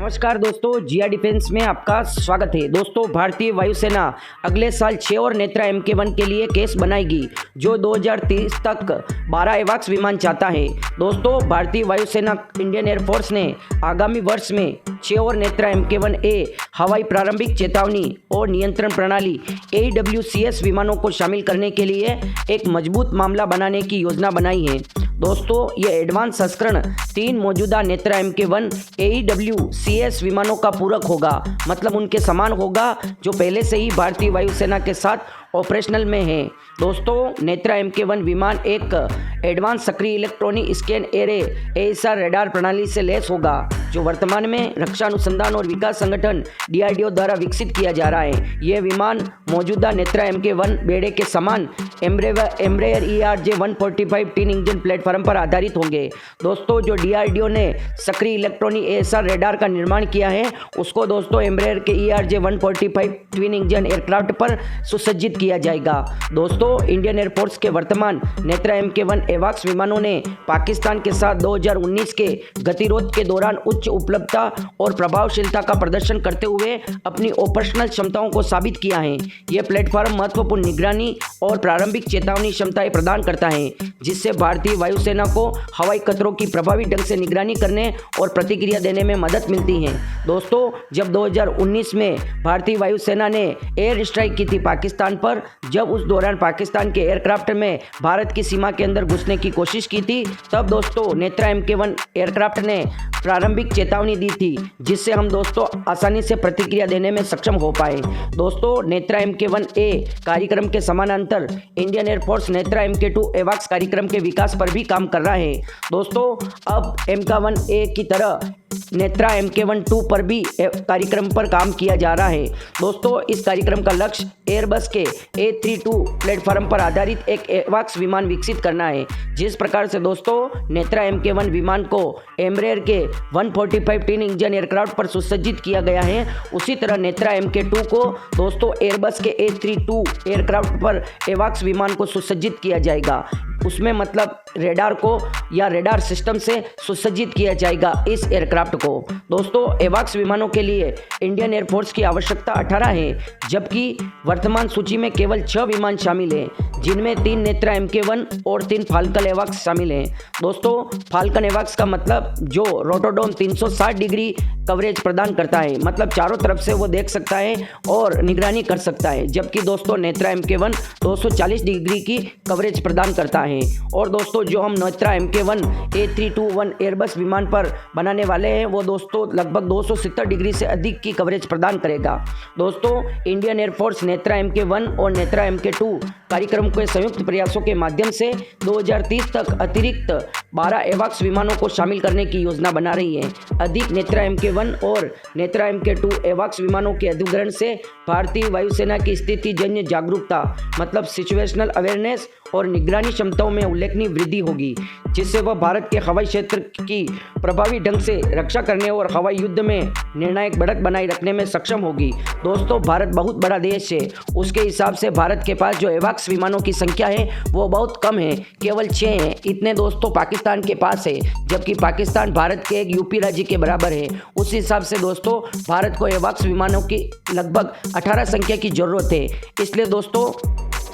नमस्कार दोस्तों, जिया डिफेंस में आपका स्वागत है। दोस्तों, भारतीय वायुसेना अगले साल 6 और नेत्रा MK1 के लिए केस बनाएगी, जो 2030 तक 12 एवाक्स विमान चाहता है। दोस्तों, भारतीय वायुसेना इंडियन एयरफोर्स ने आगामी वर्ष में 6 और नेत्रा MK1A हवाई प्रारंभिक चेतावनी और नियंत्रण प्रणाली AWCS विमानों को शामिल करने के लिए एक मजबूत मामला बनाने की योजना बनाई है। दोस्तों, ये एडवांस संस्करण 3 मौजूदा नेत्रा MK1 AWCS विमानों का पूरक होगा, मतलब उनके समान होगा, जो पहले से ही भारतीय वायुसेना के साथ ऑपरेशनल में है। दोस्तों, नेत्रा MK1 विमान एक एडवांस सक्रिय electronic scan array AESA radar प्रणाली से लैस होगा, जो वर्तमान में रक्षा अनुसंधान और विकास संगठन DRDO द्वारा विकसित किया जा रहा है। यह विमान मौजूदा नेत्रा MK1 बेड़े के समान Embraer ERJ 145 tin engine platform पर आधारित होंगे। दोस्तों, जो DRDO ने सक्रिय इलेक्ट्रॉनिक AESA रडार का निर्माण किया है, उसको दोस्तों एम्ब्रेयर के ERJ 145 ट्विन इंजन एयरक्राफ्ट पर सुसज्जित किया जाएगा। दोस्तों, इंडियन एयरफोर्स के वर्तमान नेत्रा MK1 एवाक्स विमानों ने पाकिस्तान के साथ 2019 के गतिरोध के दौरान उच्च उपलब्धता और प्रभावशीलता का प्रदर्शन करते हुए अपनी ऑपरेशनल क्षमताओं को साबित किया है। यह प्लेटफॉर्म महत्वपूर्ण निगरानी और प्रारंभिक चेतावनी क्षमताएं प्रदान करता है, जिससे भारतीय वायुसेना को हवाई खतरों की प्रभावी ढंग से निगरानी करने और प्रतिक्रिया देने में मदद मिलती है। दोस्तों, जब 2019 में भारतीय वायुसेना ने एयर स्ट्राइक की थी पाकिस्तान पर, जब उस दौरान पाकिस्तान के एयरक्राफ्ट में भारत की सीमा के अंदर घुसने की कोशिश की थी, तब दोस्तों नेत्रा MK1 एयरक्राफ्ट ने प्रारंभिक चेतावनी दी थी, जिससे हम दोस्तों आसानी से प्रतिक्रिया देने में सक्षम हो पाए। दोस्तों, नेत्रा MK1A कार्यक्रम के समानांतर इंडियन एयरफोर्स नेत्रा MK2 एवाक्स कार्यक्रम के विकास पर भी काम कर रहा है। दोस्तों, अब MK1A की तरह नेत्रा MK1-2 पर भी कार्यक्रम पर काम किया जा रहा है। दोस्तों, इस कार्यक्रम का लक्ष्य एयरबस के A32 प्लेटफॉर्म पर आधारित एक एवाक्स विमान विकसित करना है। जिस प्रकार से दोस्तों नेत्रा MK1 विमान को एम्ब्रेयर के 145 टिन इंजन एयरक्राफ्ट पर सुसज्जित किया गया है, उसी तरह नेत्रा MK2 को दोस्तों एयरबस के A32 एयरक्राफ्ट पर एवाक्स विमान को सुसज्जित किया जाएगा। उसमें मतलब रेडार को या रेडार सिस्टम से सुसज्जित किया जाएगा इस एयरक्राफ्ट को। दोस्तों, एवाक्स विमानों के लिए इंडियन एयरफोर्स की आवश्यकता 18 है, जबकि वर्तमान सूची में केवल 6 विमान शामिल हैं, जिनमें 3 नेत्रा MK1 और 3 फाल्कन एवाक्स शामिल हैं। दोस्तों, फाल्कन एवाक्स का मतलब जो रोटोडोम 360 डिग्री कवरेज प्रदान करता है, मतलब चारों तरफ से वो देख सकता है और निगरानी कर सकता है, जबकि दोस्तों नेत्रा MK1 240 डिग्री की कवरेज प्रदान करता है। और दोस्तों, जो हम नेत्रा MK1 A321 एयरबस विमान पर बनाने वाले हैं, वो दोस्तों लगभग 270 डिग्री से अधिक की कवरेज प्रदान करेगा। दोस्तों, इंडियन एयरफोर्स नेत्रा MK1 और नेत्रा MK2 कार्यक्रम के संयुक्त प्रयासों के माध्यम से 2030 तक अतिरिक्त 12 एवाक्स विमानों को शामिल करने की योजना बना रही है। अधिक नेत्रा MK1 और नेत्रा MK2 एवाक्स विमानों के अधिग्रहण से भारतीय वायुसेना की स्थितिजन्य जागरूकता, मतलब सिचुएशनल अवेयरनेस और निगरानी क्षमताओं में उल्लेखनीय वृद्धि होगी, जिससे वह भारत के हवाई क्षेत्र की प्रभावी ढंग से रक्षा करने और हवाई युद्ध में निर्णायक बढ़त बनाए रखने में सक्षम होगी। दोस्तों, भारत बहुत बड़ा देश है, उसके हिसाब से भारत के पास जो एवाक्स विमानों की संख्या है वो बहुत कम है, केवल 6 हैं। इतने दोस्तों पाकिस्तान के पास है, जबकि पाकिस्तान भारत के एक यूपी राज्य के बराबर है। उस हिसाब से दोस्तों भारत को एवाक्स विमानों की लगभग 18 संख्या की जरूरत है। इसलिए दोस्तों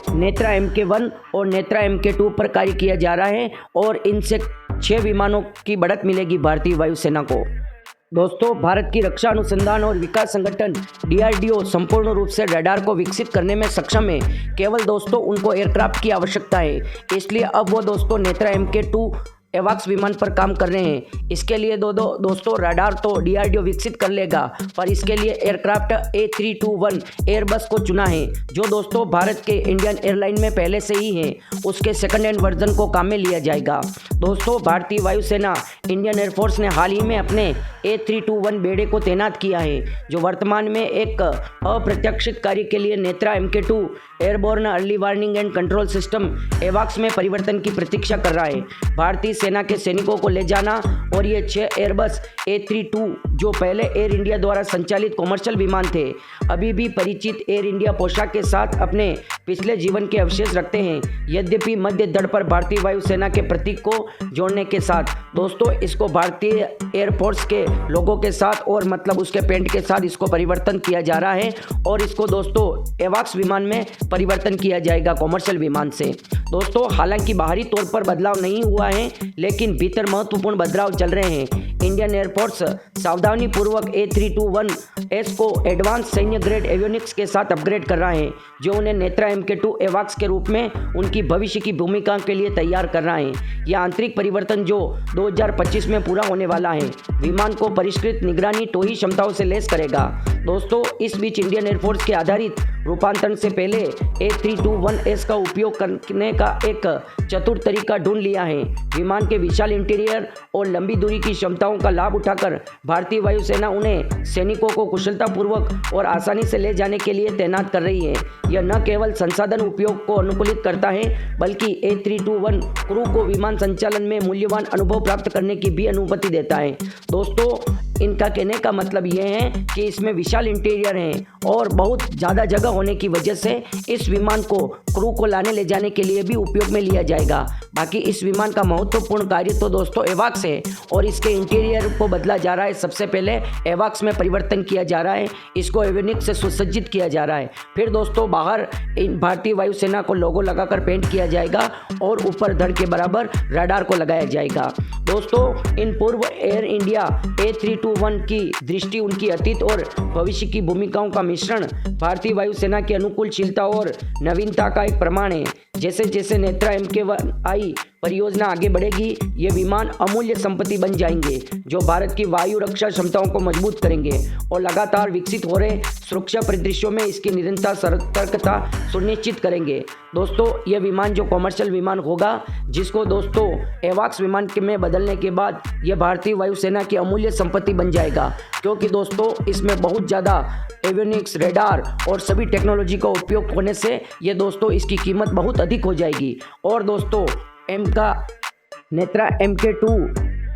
नेत्रा MK1 और नेत्रा MK2 पर कार्य किया जा रहा है और इनसे 6 विमानों की बढ़त मिलेगी भारतीय वायुसेना को। दोस्तों, भारत की रक्षा अनुसंधान और विकास संगठन DRDO संपूर्ण रूप से रडार को विकसित करने में सक्षम है। केवल दोस्तों उनको एयरक्राफ्ट की आवश्यकता है, इसलिए अब वो दोस्तों नेत्रा MK2 एवाक्स विमान पर काम कर रहे हैं। इसके लिए दोस्तों रडार तो DRDO विकसित कर लेगा, पर इसके लिए एयरक्राफ्ट A321 एयरबस को चुना है, जो दोस्तों भारत के इंडियन एयरलाइन में पहले से ही है। उसके सेकंड हैंड वर्जन को काम में लिया जाएगा। दोस्तों, भारतीय वायुसेना इंडियन एयरफोर्स ने हाल ही में अपने A321 बेड़े को तैनात किया है, जो वर्तमान में एक अप्रत्याशित कार्य के लिए Netra MK2 airborne early warning and control system एवाक्स में परिवर्तन की प्रतीक्षा कर रहा है। भारतीय वायुसेना के सैनिकों को ले जाना। और ये 6 एयरबस A320 जो पहले एयर इंडिया द्वारा संचालित कॉमर्शियल विमान थे, अभी भी परिचित एयर इंडिया पोशाक के साथ अपने पिछले जीवन के अवशेष रखते हैं, यद्यपि मध्य धड़ पर भारतीय वायुसेना के प्रतीक को जोड़ने के साथ। दोस्तों, इसको भारतीय एयरफोर्स के लोगों के साथ और मतलब उसके पेंट के साथ इसको परिवर्तन किया जा रहा है और इसको दोस्तों एवाक्स विमान में परिवर्तन किया जाएगा कॉमर्शियल विमान से। दोस्तों, हालांकि बाहरी तौर पर बदलाव नहीं हुआ है, लेकिन भीतर महत्वपूर्ण बदलाव चल रहे हैं। इंडियन एयरफोर्स सावधानी पूर्वक A321S को एडवांस सैन्य ग्रेड एवियोनिक्स के साथ अपग्रेड कर रहा है, जो उन्हें नेत्रा MK2 एवाक्स के रूप में उनकी भविष्य की भूमिका के लिए तैयार कर रहा है। यह आंतरिक परिवर्तन जो 2025 में पूरा होने वाला है, विमान को परिष्कृत निगरानी टोही क्षमताओं से लैस करेगा। दोस्तों, इस बीच इंडियन एयरफोर्स के आधारित रूपांतरण से पहले A321S का उपयोग करने का एक चतुर तरीका ढूंढ लिया है। विमान के विशाल इंटीरियर और लंबी दूरी की क्षमताओं का लाभ उठाकर भारतीय वायुसेना उन्हें सैनिकों को कुशलतापूर्वक और आसानी से ले जाने के लिए तैनात कर रही है। यह न केवल संसाधन उपयोग को अनुकूलित करता है, बल्कि A321 क्रू को विमान संचालन में मूल्यवान अनुभव प्राप्त करने की भी अनुमति देता है। दोस्तों, इनका कहने का मतलब यह है कि इसमें विशाल इंटीरियर है और बहुत ज़्यादा जगह होने की वजह से इस विमान को क्रू को लाने ले जाने के लिए भी उपयोग में लिया जाएगा। बाकी इस विमान का महत्वपूर्ण कार्य तो दोस्तों एवाक्स है और इसके इंटीरियर को बदला जा रहा है। सबसे पहले एवाक्स में परिवर्तन किया जा रहा है, इसको एवियोनिक्स से सुसज्जित किया जा रहा है। फिर दोस्तों बाहर भारतीय वायुसेना को लोगो लगाकर पेंट किया जाएगा और ऊपर धड़ के बराबर रडार को लगाया जाएगा। दोस्तों, इन पूर्व एयर इंडिया A321 की दृष्टि उनकी अतीत और भविष्य की भूमिकाओं का मिश्रण भारतीय वायुसेना की अनुकूलशीलता और नवीनता का एक प्रमाण है। जैसे जैसे नेत्रा MK1I परियोजना आगे बढ़ेगी, ये विमान अमूल्य संपत्ति बन जाएंगे जो भारत की वायु रक्षा क्षमताओं को मजबूत करेंगे और लगातार विकसित हो रहे सुरक्षा परिदृश्यों में इसकी निरंतर सतर्कता सुनिश्चित करेंगे। दोस्तों, ये विमान जो कॉमर्शियल विमान होगा, जिसको दोस्तों एवाक्स विमान में बदलने के बाद ये भारतीय वायुसेना की अमूल्य संपत्ति बन जाएगा, क्योंकि दोस्तों इसमें बहुत ज़्यादा एवियोनिक्स, रेडार और सभी टेक्नोलॉजी का उपयोग होने से ये दोस्तों इसकी कीमत बहुत अधिक हो जाएगी। और दोस्तों नेत्रा MK2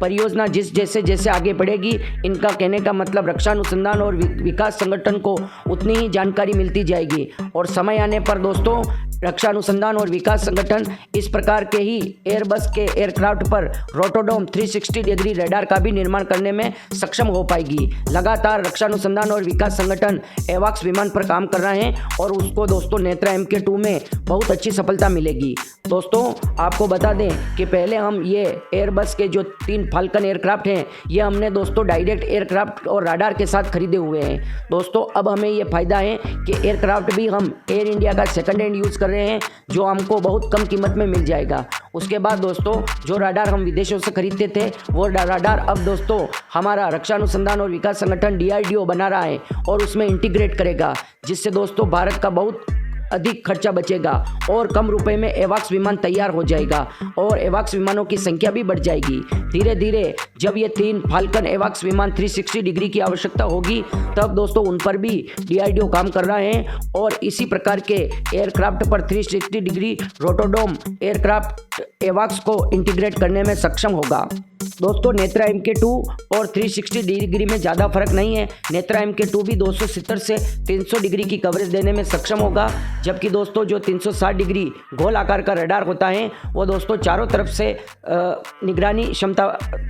परियोजना जैसे जैसे आगे बढ़ेगी, इनका कहने का मतलब रक्षा अनुसंधान और विकास संगठन को उतनी ही जानकारी मिलती जाएगी और समय आने पर दोस्तों रक्षा अनुसंधान और विकास संगठन इस प्रकार के ही एयरबस के एयरक्राफ्ट पर रोटोडोम 360 डिग्री रडार का भी निर्माण करने में सक्षम हो पाएगी। लगातार रक्षा अनुसंधान और विकास संगठन एवाक्स विमान पर काम कर रहे हैं और उसको दोस्तों नेत्रा MK2 में बहुत अच्छी सफलता मिलेगी। दोस्तों, आपको बता दें कि पहले हम ये एयरबस के जो 3 फाल्कन एयरक्राफ्ट हैं, ये हमने दोस्तों डायरेक्ट एयरक्राफ्ट और रडार के साथ खरीदे हुए हैं। दोस्तों, अब हमें ये फ़ायदा है कि एयरक्राफ्ट भी हम एयर इंडिया का सेकंड हैंड यूज़ कर रहे हैं, जो हमको बहुत कम कीमत में मिल जाएगा। उसके बाद दोस्तों जो रडार हम विदेशों से खरीदते थे, वो रडार अब दोस्तों हमारा रक्षा अनुसंधान और विकास संगठन DRDO बना रहा है और उसमें इंटीग्रेट करेगा, जिससे दोस्तों भारत का बहुत अधिक खर्चा बचेगा और कम रुपए में एवाक्स विमान तैयार हो जाएगा और एवाक्स विमानों की संख्या भी बढ़ जाएगी। धीरे धीरे जब ये 3 फाल्कन एवाक्स विमान 360 डिग्री की आवश्यकता होगी, तब दोस्तों उन पर भी DRDO काम कर रहा है और इसी प्रकार के एयरक्राफ्ट पर 360 डिग्री रोटोडोम एयरक्राफ्ट एवाक्स को इंटीग्रेट करने में सक्षम होगा। दोस्तों, नेत्रा MK2 और 360 डिग्री में ज़्यादा फर्क नहीं है। नेत्रा MK2 भी 270 से 300 डिग्री की कवरेज देने में सक्षम होगा, जबकि दोस्तों जो 360 डिग्री गोल आकार का रडार होता है, वो दोस्तों चारों तरफ से निगरानी क्षमता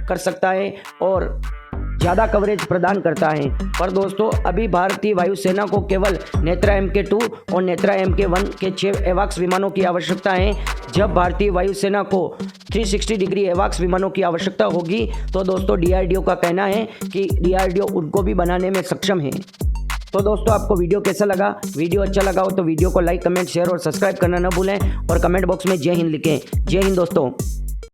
कर सकता है और ज़्यादा कवरेज प्रदान करता है। पर दोस्तों अभी भारतीय वायुसेना को केवल नेत्रा MK2 और नेत्रा MK1 के 6 एवाक्स विमानों की आवश्यकता है। जब भारतीय वायुसेना को 360 डिग्री एवाक्स विमानों की आवश्यकता होगी, तो दोस्तों DRDO का कहना है कि DRDO उनको भी बनाने में सक्षम है। तो दोस्तों आपको वीडियो कैसा लगा? वीडियो अच्छा लगा हो तो वीडियो को लाइक, कमेंट, शेयर और सब्सक्राइब करना न भूलें और कमेंट बॉक्स में जय हिंद लिखें। जय हिंद दोस्तों।